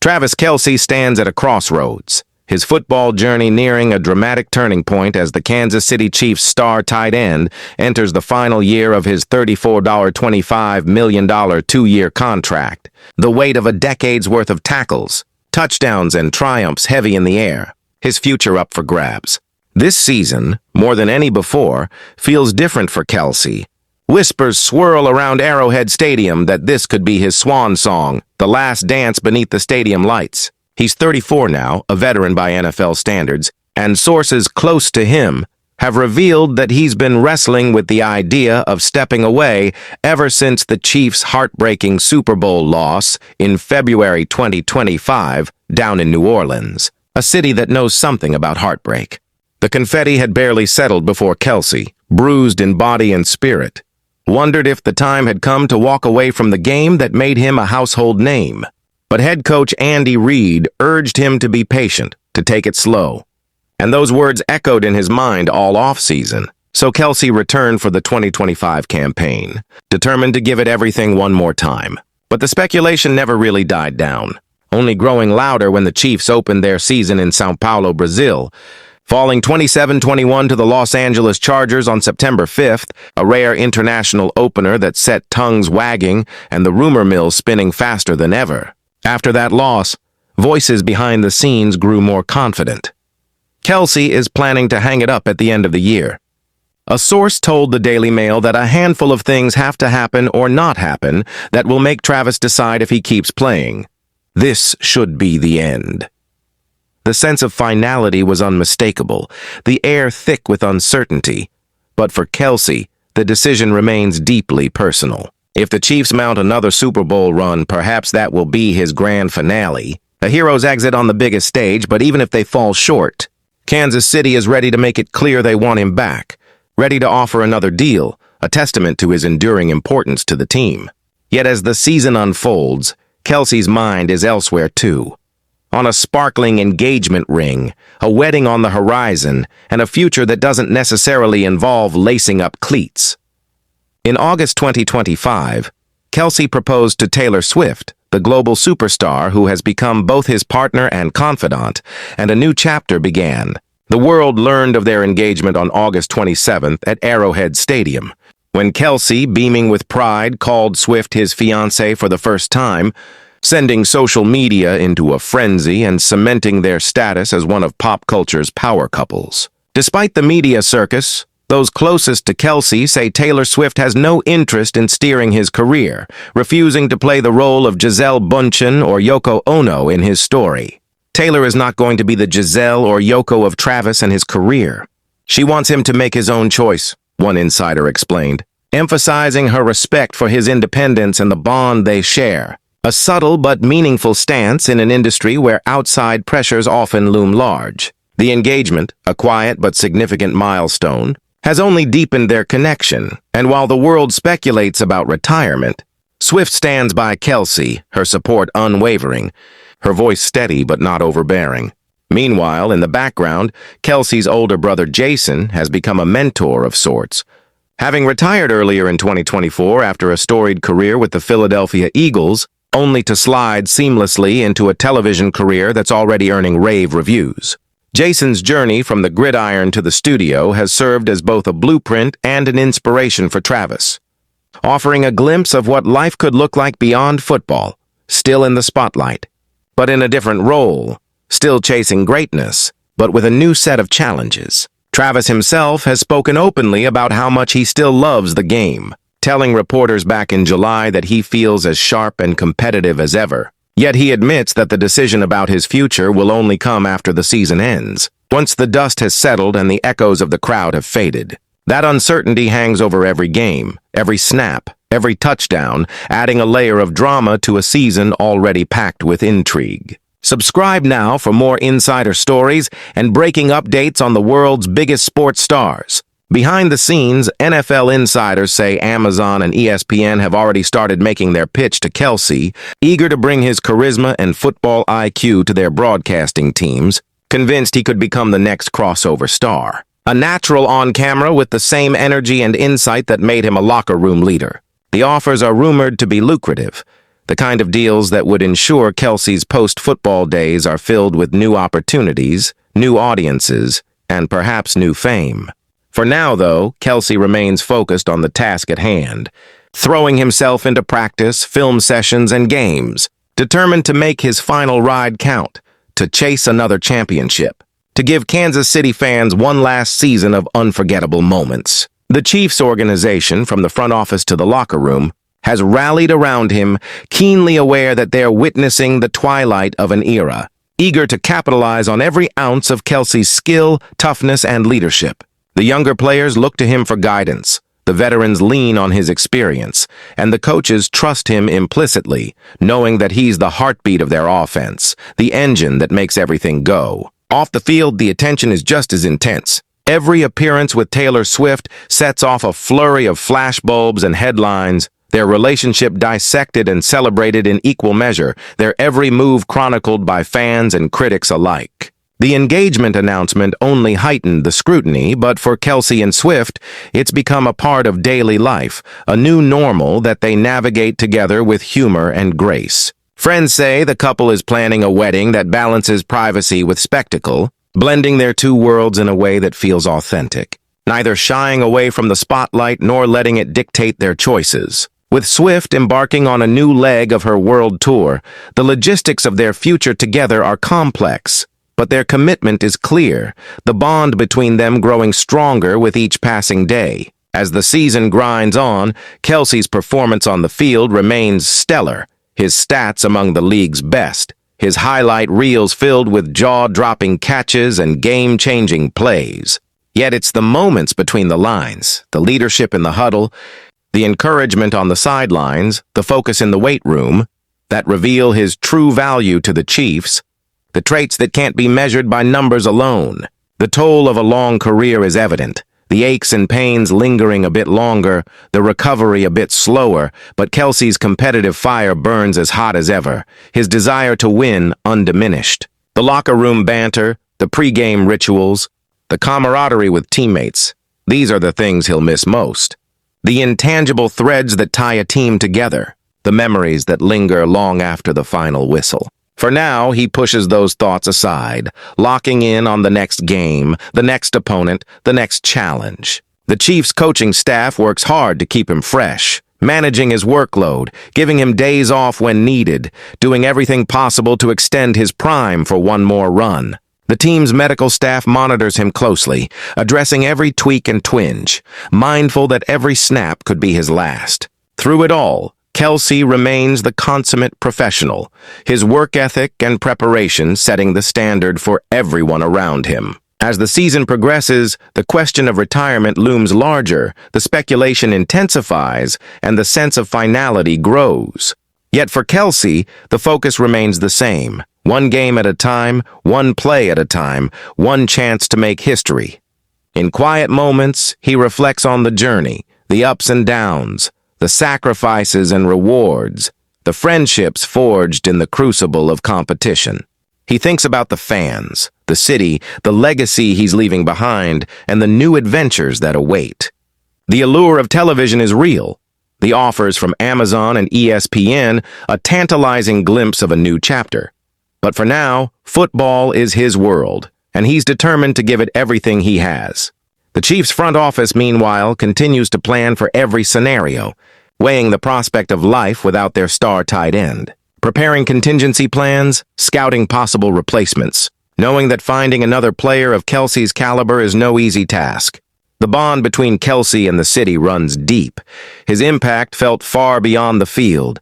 Travis Kelce stands at a crossroads, his football journey nearing a dramatic turning point as the Kansas City Chiefs star tight end enters the final year of his $34.25 million two-year contract. The weight of a decade's worth of tackles, touchdowns, and triumphs heavy in the air. His future up for grabs. This season, more than any before, feels different for Kelce. Whispers swirl around Arrowhead Stadium that this could be his swan song, the last dance beneath the stadium lights. He's 34 now, a veteran by NFL standards, and sources close to him have revealed that he's been wrestling with the idea of stepping away ever since the Chiefs' heartbreaking Super Bowl loss in February 2025 down in New Orleans, a city that knows something about heartbreak. The confetti had barely settled before Kelce, bruised in body and spirit, wondered if the time had come to walk away from the game that made him a household name. But head coach Andy Reid urged him to be patient, to take it slow. And those words echoed in his mind all off-season. So Kelce returned for the 2025 campaign, determined to give it everything one more time. But the speculation never really died down, only growing louder when the Chiefs opened their season in São Paulo, Brazil, falling 27-21 to the Los Angeles Chargers on September 5th, a rare international opener that set tongues wagging and the rumor mill spinning faster than ever. After that loss, voices behind the scenes grew more confident. Kelce is planning to hang it up at the end of the year. A source told the Daily Mail that a handful of things have to happen or not happen that will make Travis decide if he keeps playing. This should be the end. The sense of finality was unmistakable, the air thick with uncertainty. But for Kelce, the decision remains deeply personal. If the Chiefs mount another Super Bowl run, perhaps that will be his grand finale. A hero's exit on the biggest stage, but even if they fall short, Kansas City is ready to make it clear they want him back, ready to offer another deal, a testament to his enduring importance to the team. Yet as the season unfolds, Kelce's mind is elsewhere too. On a sparkling engagement ring, a wedding on the horizon, and a future that doesn't necessarily involve lacing up cleats. In August 2025, Kelce proposed to Taylor Swift, the global superstar who has become both his partner and confidant, and a new chapter began. The world learned of their engagement on August 27th at Arrowhead Stadium, when Kelce, beaming with pride, called Swift his fiancée for the first time, sending social media into a frenzy and cementing their status as one of pop culture's power couples. Despite the media circus, those closest to Kelce say Taylor Swift has no interest in steering his career, refusing to play the role of Gisele Bündchen or Yoko Ono in his story. Taylor is not going to be the Gisele or Yoko of Travis and his career. She wants him to make his own choice, one insider explained, emphasizing her respect for his independence and the bond they share. A subtle but meaningful stance in an industry where outside pressures often loom large. The engagement, a quiet but significant milestone, has only deepened their connection, and while the world speculates about retirement, Swift stands by Kelce, her support unwavering, her voice steady but not overbearing. Meanwhile, in the background, Kelce's older brother Jason has become a mentor of sorts. Having retired earlier in 2024 after a storied career with the Philadelphia Eagles, only to slide seamlessly into a television career that's already earning rave reviews. Jason's journey from the gridiron to the studio has served as both a blueprint and an inspiration for Travis, offering a glimpse of what life could look like beyond football, still in the spotlight, but in a different role, still chasing greatness, but with a new set of challenges. Travis himself has spoken openly about how much he still loves the game, telling reporters back in July that he feels as sharp and competitive as ever. Yet he admits that the decision about his future will only come after the season ends, once the dust has settled and the echoes of the crowd have faded. That uncertainty hangs over every game, every snap, every touchdown, adding a layer of drama to a season already packed with intrigue. Subscribe now for more insider stories and breaking updates on the world's biggest sports stars. Behind the scenes, NFL insiders say Amazon and ESPN have already started making their pitch to Kelce, eager to bring his charisma and football IQ to their broadcasting teams, convinced he could become the next crossover star. A natural on camera with the same energy and insight that made him a locker room leader. The offers are rumored to be lucrative, the kind of deals that would ensure Kelce's post-football days are filled with new opportunities, new audiences, and perhaps new fame. For now, though, Kelce remains focused on the task at hand, throwing himself into practice, film sessions, and games, determined to make his final ride count, to chase another championship, to give Kansas City fans one last season of unforgettable moments. The Chiefs organization, from the front office to the locker room, has rallied around him, keenly aware that they're witnessing the twilight of an era, eager to capitalize on every ounce of Kelce's skill, toughness, and leadership. The younger players look to him for guidance, the veterans lean on his experience, and the coaches trust him implicitly, knowing that he's the heartbeat of their offense, the engine that makes everything go. Off the field, the attention is just as intense. Every appearance with Taylor Swift sets off a flurry of flashbulbs and headlines, their relationship dissected and celebrated in equal measure, their every move chronicled by fans and critics alike. The engagement announcement only heightened the scrutiny, but for Kelce and Swift, it's become a part of daily life, a new normal that they navigate together with humor and grace. Friends say the couple is planning a wedding that balances privacy with spectacle, blending their two worlds in a way that feels authentic, neither shying away from the spotlight nor letting it dictate their choices. With Swift embarking on a new leg of her world tour, the logistics of their future together are complex, but their commitment is clear, the bond between them growing stronger with each passing day. As the season grinds on, Kelce's performance on the field remains stellar, his stats among the league's best, his highlight reels filled with jaw-dropping catches and game-changing plays. Yet it's the moments between the lines, the leadership in the huddle, the encouragement on the sidelines, the focus in the weight room, that reveal his true value to the Chiefs, the traits that can't be measured by numbers alone. The toll of a long career is evident, the aches and pains lingering a bit longer, the recovery a bit slower, but Kelce's competitive fire burns as hot as ever, his desire to win undiminished. The locker room banter, the pregame rituals, the camaraderie with teammates, these are the things he'll miss most. The intangible threads that tie a team together, the memories that linger long after the final whistle. For now, he pushes those thoughts aside, locking in on the next game, the next opponent, the next challenge. The Chiefs' coaching staff works hard to keep him fresh, managing his workload, giving him days off when needed, doing everything possible to extend his prime for one more run. The team's medical staff monitors him closely, addressing every tweak and twinge, mindful that every snap could be his last. Through it all, Kelce remains the consummate professional, his work ethic and preparation setting the standard for everyone around him. As the season progresses, the question of retirement looms larger, the speculation intensifies, and the sense of finality grows. Yet for Kelce, the focus remains the same. One game at a time, one play at a time, one chance to make history. In quiet moments, he reflects on the journey, the ups and downs, the sacrifices and rewards, the friendships forged in the crucible of competition. He thinks about the fans, the city, the legacy he's leaving behind, and the new adventures that await. The allure of television is real. The offers from Amazon and ESPN, a tantalizing glimpse of a new chapter. But for now, football is his world, and he's determined to give it everything he has. The Chiefs' front office, meanwhile, continues to plan for every scenario, weighing the prospect of life without their star tight end, preparing contingency plans, scouting possible replacements, knowing that finding another player of Kelce's caliber is no easy task. The bond between Kelce and the city runs deep, his impact felt far beyond the field,